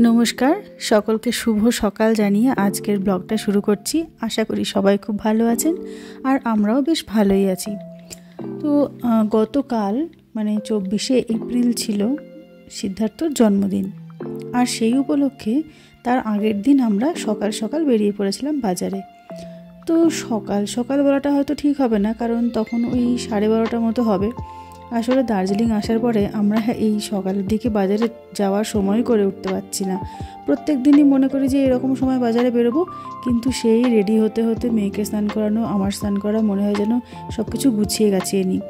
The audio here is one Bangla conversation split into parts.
নমস্কার, সকলকে শুভ সকাল জানিয়ে আজকের ব্লগটা শুরু করছি। আশা করি সবাই খুব ভালো আছেন আর আমরাও বেশ ভালোই আছি। তো গতকাল মানে 24শে এপ্রিল ছিল সিদ্ধার্থর জন্মদিন, আর সেই উপলক্ষে তার আগের দিন আমরা সকাল সকাল বেরিয়ে পড়েছিলাম বাজারে। তো সকাল সকাল বলাটা হয়তো ঠিক হবে না, কারণ তখন ওই 12:30টার মতো হবে। আসলে দার্জিলিং আসার পরে আমরা এই সকালের দিকে বাজারে যাওয়ার সময় করে উঠতে পারছি না। প্রত্যেক দিনই মনে করি যে এরকম সময় বাজারে বেরোবো, কিন্তু সেই রেডি হতে হতে মেয়েকে স্নান করানো, আমার স্নান করা, মনে হয় যেন সব কিছু গুছিয়ে গাছিয়ে নিই।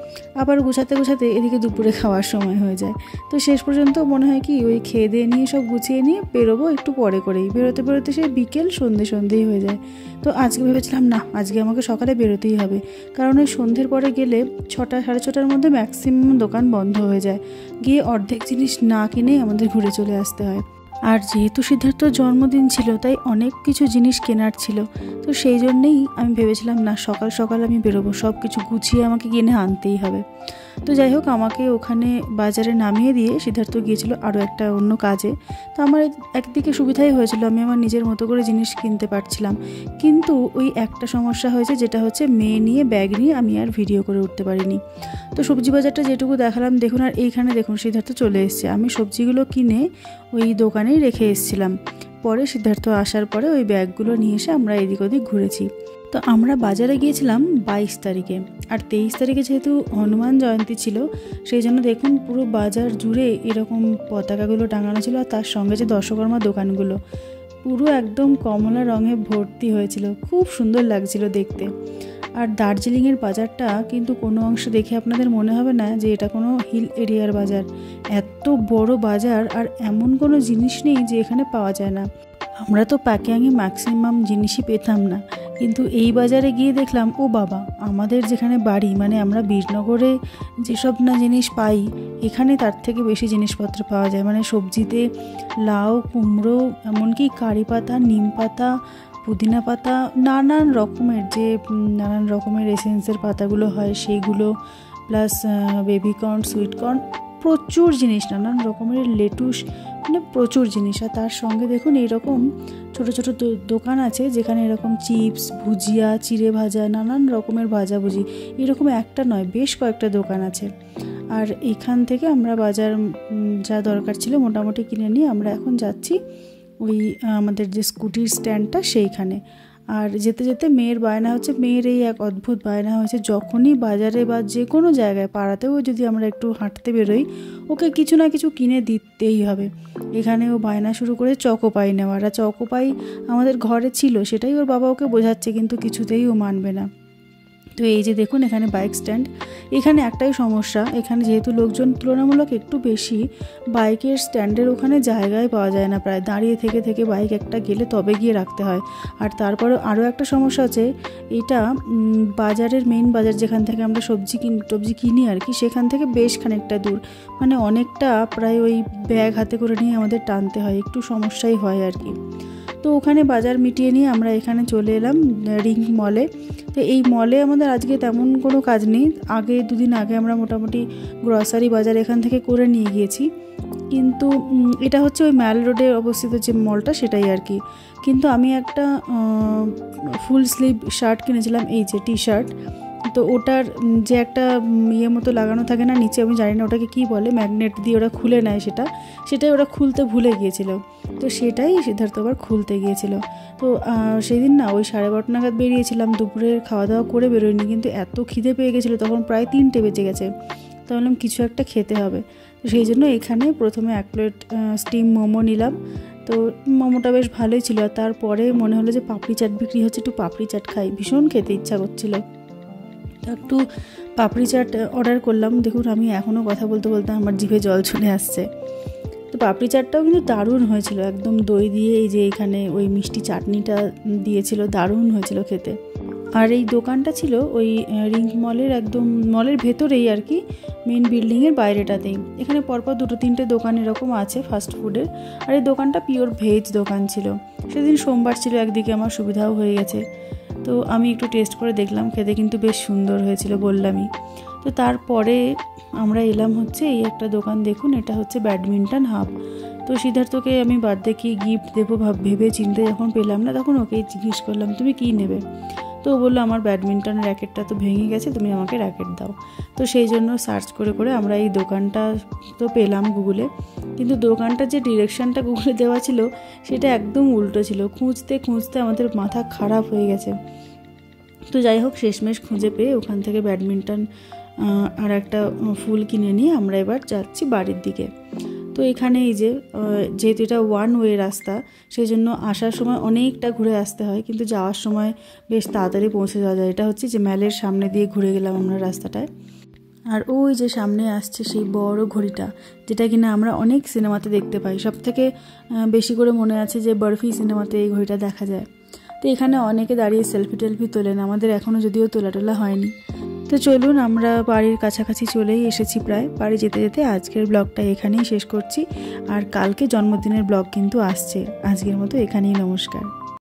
আবার গুছাতে গুছাতে এদিকে দুপুরে খাওয়ার সময় হয়ে যায়। তো শেষ পর্যন্ত মনে হয় কি ওই খেয়ে দিয়ে নিয়ে সব গুছিয়ে নিয়ে বেরোবো একটু পরে করেই, বেরোতে বেরোতে সেই বিকেল সন্ধেই হয়ে যায়। তো আজকে ভেবেছিলাম না, আজকে আমাকে সকালে বেরোতেই হবে, কারণ ওই সন্ধ্যের পরে গেলে 6টা সাড়ে 6টার মধ্যে ম্যাক্সিমাম দোকান বন্ধ হয়ে যায়। গিয়ে অর্ধেক জিনিস না কিনেই আমাদের ঘুরে চলে আসতে হয়। আর যেহেতু সিদ্ধার্থর জন্মদিন ছিল তাই অনেক কিছু জিনিস কেনার ছিল। তো সেই জন্যেই আমি ভেবেছিলাম না, সকাল সকাল আমি বেরোবো, সব কিছু গুছিয়ে আমাকে কিনে আনতেই হবে। তো যাই হোক, আমাকে ওখানে বাজারে নামিয়ে দিয়ে সিদ্ধার্থ গিয়েছিল আরও একটা অন্য কাজে। তো আমার একদিকে সুবিধাই হয়েছিল, আমি আমার নিজের মতো করে জিনিস কিনতে পারছিলাম। কিন্তু ওই একটা সমস্যা হয়েছে, যেটা হচ্ছে মেয়ে নিয়ে ব্যাগ নিয়ে আমি আর ভিডিও করে উঠতে পারিনি। তো সবজি বাজারটা যেটুকু দেখালাম দেখুন, আর এইখানে দেখুন সিদ্ধার্থ চলে এসছে। আমি সবজিগুলো কিনে ওই দোকানেই রেখে এসেছিলাম। পরে সিদ্ধার্থ আসার পরে ওই ব্যাগগুলো নিয়ে এসে আমরা এদিক ওদিক ঘুরেছি। তো আমরা বাজারে গিয়েছিলাম 22 তারিখে, আর 23 তারিখে যেহেতু হনুমান জয়ন্তী ছিল, সেই জন্য দেখুন পুরো বাজার জুড়ে এরকম পতাকাগুলো টাঙানো ছিল, আর তার সঙ্গে যে দশকর্মা দোকানগুলো পুরো একদম কমলা রঙে ভর্তি হয়েছিল। খুব সুন্দর লাগছিল দেখতে। আর দার্জিলিংয়ের বাজারটা কিন্তু কোনো অংশ দেখে আপনাদের মনে হবে না যে এটা কোনো হিল এরিয়ার বাজার। এত বড় বাজার, আর এমন কোনো জিনিস নেই যে এখানে পাওয়া যায় না। আমরা তো প্যাকিংয়ে ম্যাক্সিমাম জিনিসই পেতাম না, কিন্তু এই বাজারে গিয়ে দেখলাম ও বাবা, আমাদের যেখানে বাড়ি মানে আমরা বীরনগরে যেসব না জিনিস পাই, এখানে তার থেকে বেশি জিনিসপত্র পাওয়া যায়। মানে সবজিতে লাউ, কুমড়ো, এমনকি কারি পাতা, নিম পাতা, পুদিনা পাতা, নানান রকমের এসেন্সের পাতাগুলো হয় সেইগুলো, প্লাস বেবিকর্ন, সুইটকর্ন, প্রচুর জিনিস, নানান রকমের লেটুস, মানে প্রচুর জিনিস। আর তার সঙ্গে দেখুন এইরকম ছোটো ছোটো দোকান আছে যেখানে এরকম চিপস, ভুজিয়া, চিড়ে ভাজা, নানান রকমের ভাজাভুজি, এরকম একটা নয় বেশ কয়েকটা দোকান আছে। আর এখান থেকে আমরা বাজার যা দরকার ছিল মোটামুটি কিনে নিয়ে আমরা এখন যাচ্ছি ওই আমাদের যে স্কুটির স্ট্যান্ডটা সেইখানে। আর যেতে যেতে মেয়ের বায়না হচ্ছে, মেয়ের এই এক অদ্ভুত বায়না হয়েছে, যখনই বাজারে বা যে কোনো জায়গায় পাড়াতেও যদি আমরা একটু হাঁটতে বেরোই, ওকে কিছু না কিছু কিনে দিতেই হবে। এখানে ও বায়না শুরু করে চকোপাই নেওয়ার। আর চকোপাই আমাদের ঘরে ছিল, সেটাই ওর বাবা ওকে বোঝাচ্ছে, কিন্তু কিছুতেই ও মানবে না। তো এই যে দেখুন এখানে বাইক স্ট্যান্ড। এখানে একটাই সমস্যা, এখানে যেহেতু লোকজন তুলনামূলক একটু বেশি, বাইকের স্ট্যান্ডের ওখানে জায়গায় পাওয়া যায় না, প্রায় দাঁড়িয়ে থেকে থেকে বাইক একটা গেলে তবে গিয়ে রাখতে হয়। আর তারপরে আরও একটা সমস্যা আছে, এটা বাজারের মেইন বাজার যেখান থেকে আমরা সবজি কিনি আর কি, সেখান থেকে বেশ খানিকটা দূর, মানে অনেকটা, প্রায় ওই ব্যাগ হাতে করে নিয়ে আমাদের টানতে হয়, একটু সমস্যাই হয় আর কি। তো ওখানে বাজার মিটিয়ে নিয়ে আমরা এখানে চলে এলাম রিং মলে। তো এই মলে আমাদের আজকে তেমন কোনো কাজ নেই। দুদিন আগে আমরা মোটামুটি গ্রসারি বাজার এখান থেকে করে নিয়ে গিয়েছি, কিন্তু এটা হচ্ছে ওই ম্যাল রোডে অবস্থিত যে মলটা, সেটাই আর কি। কিন্তু আমি একটা ফুল স্লিভ শার্ট কিনেছিলাম, এই যে টি শার্ট। তো ওটার যে একটা মতো লাগানো থাকে না নিচে, আমি জানি না ওটাকে কী বলে, ম্যাগনেট দিয়ে ওরা খুলে নেয়, সেটাই ওরা খুলতে ভুলে গিয়েছিল। তো সেটাই সিদ্ধার্থ আবার খুলতে গিয়েছিল। তো সেদিন না ওই 12:30 নাগাদ বেরিয়েছিলাম, দুপুরের খাওয়া দাওয়া করে বেরোয়নি, কিন্তু এত খিদে পেয়ে গেছিলো তখন প্রায় 3টে বেজে গেছে। তো ভাবলাম কিছু একটা খেতে হবে। তো সেই জন্য এখানে প্রথমে 1 প্লেট স্টিম মোমো নিলাম। তো মোমোটা বেশ ভালোই ছিল। আর তারপরে মনে হলো যে পাপড়ি চাট বিক্রি হচ্ছে, একটু পাপড়ি চাট খাই, ভীষণ খেতে ইচ্ছা করছিলো। একটু পাপড়ি চাট অর্ডার করলাম। দেখুন আমি এখনও কথা বলতে বলতে আমার জিভে জল চলে আসছে। তো পাপড়ি চাটটাও কিন্তু দারুণ হয়েছিল, একদম দই দিয়ে এই যে এখানে ওই মিষ্টি চাটনিটা দিয়েছিল, দারুণ হয়েছিল খেতে। আর এই দোকানটা ছিল ওই রিং মলের একদম মলের ভেতরেই আর কি, মেন বিল্ডিংয়ের বাইরেটাতেই। এখানে পরপর 2-3টে দোকান এরকম আছে ফাস্ট ফুডের। আর এই দোকানটা পিওর ভেজ দোকান ছিল। সেদিন সোমবার ছিল, একদিকে আমার সুবিধাও হয়ে গেছে। তো আমি একটু টেস্ট করে দেখলাম, খেতে কিন্তু বেশ সুন্দর হয়েছিল বললামই। তো তারপরে আমরা এলাম হচ্ছে এই একটা দোকান, দেখুন এটা হচ্ছে ব্যাডমিন্টন হাব। তো সিদ্ধার্থকে আমি বার্থডে কি গিফট দেবো ভেবে চিন্তে যখন পেলাম না, তখন ওকেই জিজ্ঞেস করলাম তুমি কী নেবে। তো ও বললো আমার ব্যাডমিন্টন র্যাকেটটা তো ভেঙে গেছে, তুমি আমাকে র্যাকেট দাও। তো সেই জন্য সার্চ করে করে আমরা এই দোকানটা তো পেলাম গুগলে, কিন্তু দোকানটার যে ডিরেকশানটা গুগলে দেওয়া ছিল সেটা একদম উল্টো ছিল। খুঁজতে খুঁজতে আমাদের মাথা খারাপ হয়ে গেছে। তো যাই হোক শেষমেশ খুঁজে পেয়ে ওখান থেকে ব্যাডমিন্টন আর একটা ফুল কিনে নিয়ে আমরা এবার যাচ্ছি বাড়ির দিকে। তো এখানে এই যে যেহেতু এটা ওয়ান ওয়ে রাস্তা, সেই জন্য আসার সময় অনেকটা ঘুরে আসতে হয়, কিন্তু যাওয়ার সময় বেশ তাড়াতাড়ি পৌঁছে যাওয়া যায়। এটা হচ্ছে যে ম্যালের সামনে দিয়ে ঘুরে গেলাম আমরা রাস্তাটায়। আর ওই যে সামনে আসছে সেই বড় ঘড়িটা, যেটা কিনা আমরা অনেক সিনেমাতে দেখতে পাই। সব থেকে বেশি করে মনে আছে যে বরফি সিনেমাতে এই ঘড়িটা দেখা যায়। তো এখানে অনেকে দাঁড়িয়ে সেলফি টেলফি তোলেন, আমাদের এখনও যদিও তোলা হয়নি। তো চলুন, আমরা বাড়ির কাছাকাছি চলেই এসেছি প্রায়। বাড়ি যেতে যেতে আজকের ব্লগটা এখানেই শেষ করছি, আর কালকে জন্মদিনের ব্লগ কিন্তু আসছে। আজকের মতো এখানেই নমস্কার।